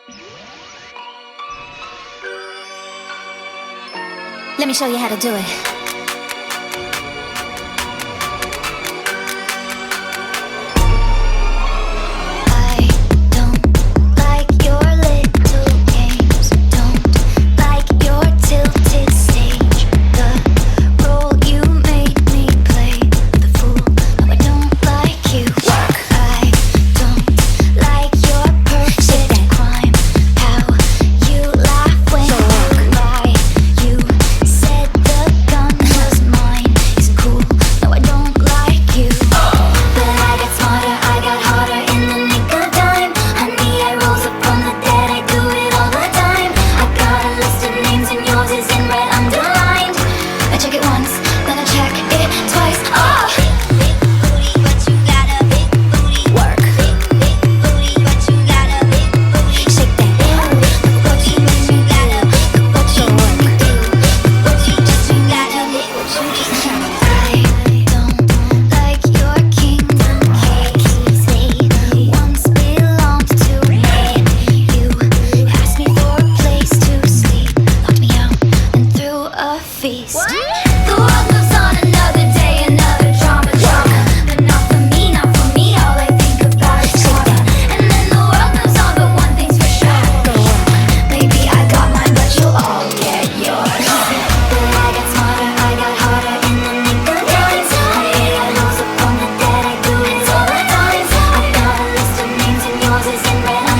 Let me show you how to do it. I don't like your little games. Don't like your tilted stage. The role you made me play, the fool. No, I don't like you. I don't like your perfect crime. How you laugh when you lie. You said the gun was mine. Isn't cool. No, I don't like you. But I got smarter, I got harder in the nick of time. Honey, I rose up from the dead, I do it all the time. I got a list of names and yours is in red underlined. I check it once, then I check it twice. Oh! Big booty, but you got a big booty. Work. Big booty, but you got a big booty. Shake that. Look what you made me got a look what you made me do. Look what you just you got a look what you just I don't like your kingdom keys. They once belonged to me. You asked me for a place to sleep, locked me out and threw a feast. The world moves on another day, another drama. But not for me, not for me. All I think about is karma. And then the world moves on, but one thing's for sure. Maybe I got mine, but you'll all get yours. But I got smarter, I got harder in the nick of time. Honey, I rose up from the dead, I do it all the time. I got a list of names and yours is in red.